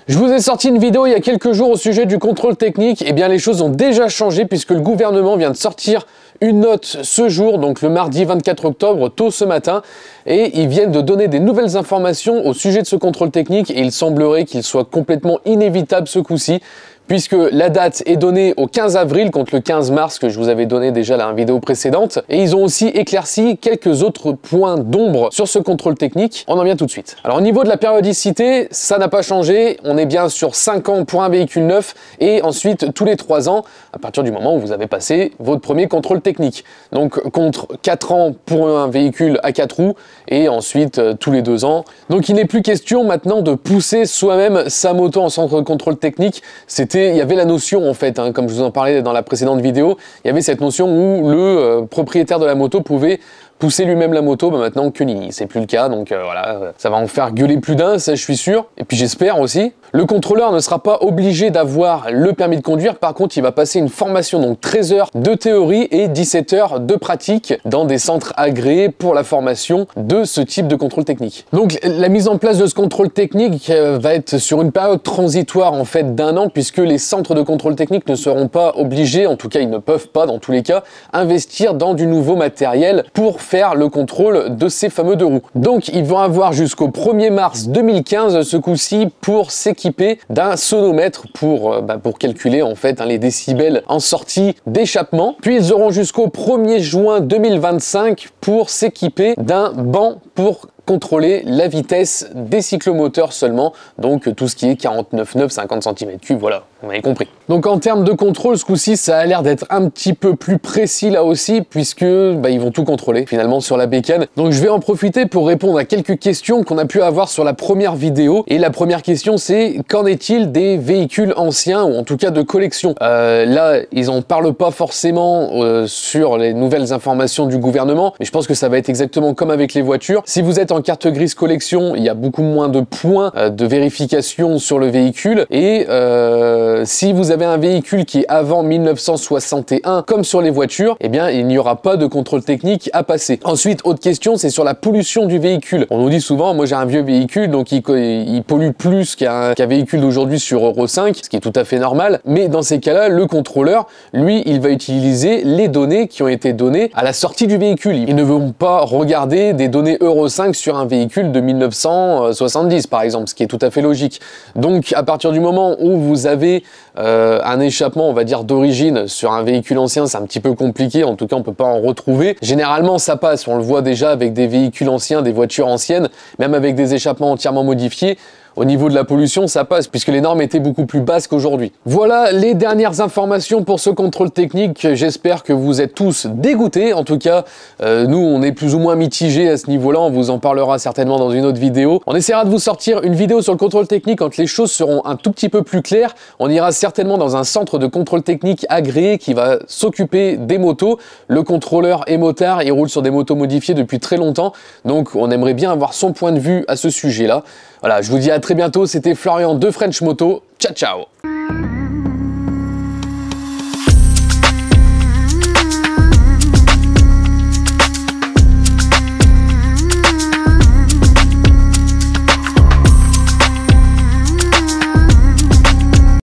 Je vous ai sorti une vidéo il y a quelques jours au sujet du contrôle technique. Eh bien, les choses ont déjà changé puisque le gouvernement vient de sortir une note ce jour, donc le mardi 24 octobre, tôt ce matin, et ils viennent de donner des nouvelles informations au sujet de ce contrôle technique et il semblerait qu'il soit complètement inévitable ce coup-ci, puisque la date est donnée au 15 avril contre le 15 mars que je vous avais donné déjà dans la vidéo précédente. Et ils ont aussi éclairci quelques autres points d'ombre sur ce contrôle technique. On en vient tout de suite. Alors au niveau de la périodicité, ça n'a pas changé. On est bien sur 5 ans pour un véhicule neuf et ensuite tous les 3 ans à partir du moment où vous avez passé votre premier contrôle technique. Donc contre 4 ans pour un véhicule à 4 roues et ensuite tous les 2 ans. Donc il n'est plus question maintenant de pousser soi-même sa moto en centre de contrôle technique. Il y avait la notion en fait, comme je vous en parlais dans la précédente vidéo, il y avait cette notion où le propriétaire de la moto pouvait pousser lui-même la moto, maintenant que ni, c'est plus le cas, donc voilà, ça va en faire gueuler plus d'un, ça je suis sûr, et puis j'espère aussi. Le contrôleur ne sera pas obligé d'avoir le permis de conduire, par contre il va passer une formation, donc 13 heures de théorie et 17 heures de pratique dans des centres agréés pour la formation de ce type de contrôle technique. Donc la mise en place de ce contrôle technique va être sur une période transitoire en fait d'1 an, puisque les centres de contrôle technique ne seront pas obligés, en tout cas ils ne peuvent pas dans tous les cas, investir dans du nouveau matériel pour faire le contrôle de ces fameux 2 roues. Donc ils vont avoir jusqu'au 1er mars 2015 ce coup-ci pour s'équiper d'un sonomètre pour calculer en fait les décibels en sortie d'échappement. Puis ils auront jusqu'au 1er juin 2025 pour s'équiper d'un banc pour contrôler la vitesse des cyclomoteurs seulement, donc tout ce qui est 49,9, 50 cm3, voilà, vous m'avez compris. Donc en termes de contrôle, ce coup-ci, ça a l'air d'être un petit peu plus précis là aussi, puisque ils vont tout contrôler finalement sur la bécane. Donc je vais en profiter pour répondre à quelques questions qu'on a pu avoir sur la première vidéo. Et la première question, c'est qu'en est-il des véhicules anciens, ou en tout cas de collection? Là, ils en parlent pas forcément sur les nouvelles informations du gouvernement, mais je pense que ça va être exactement comme avec les voitures. Si vous êtes en carte grise collection, il y a beaucoup moins de points de vérification sur le véhicule, et si vous avez un véhicule qui est avant 1961 comme sur les voitures, eh bien il n'y aura pas de contrôle technique à passer. Ensuite, autre question, c'est sur la pollution du véhicule. On nous dit souvent, moi j'ai un vieux véhicule donc il pollue plus qu'un véhicule d'aujourd'hui sur Euro 5, ce qui est tout à fait normal, mais dans ces cas-là, le contrôleur, lui, il va utiliser les données qui ont été données à la sortie du véhicule. Ils ne vont pas regarder des données Euro 5 sur un véhicule de 1970 par exemple, ce qui est tout à fait logique. Donc à partir du moment où vous avez un échappement, on va dire d'origine sur un véhicule ancien, c'est un petit peu compliqué, en tout cas on peut pas en retrouver. Généralement ça passe, on le voit déjà avec des véhicules anciens, des voitures anciennes, même avec des échappements entièrement modifiés. Au niveau de la pollution, ça passe, puisque les normes étaient beaucoup plus basses qu'aujourd'hui. Voilà les dernières informations pour ce contrôle technique. J'espère que vous êtes tous dégoûtés. En tout cas, nous, on est plus ou moins mitigés à ce niveau-là. On vous en parlera certainement dans une autre vidéo. On essaiera de vous sortir une vidéo sur le contrôle technique quand les choses seront un tout petit peu plus claires. On ira certainement dans un centre de contrôle technique agréé qui va s'occuper des motos. Le contrôleur est motard, il roule sur des motos modifiées depuis très longtemps. Donc, on aimerait bien avoir son point de vue à ce sujet-là. Voilà, je vous dis à très bientôt, c'était Florian de French Moto. Ciao, ciao!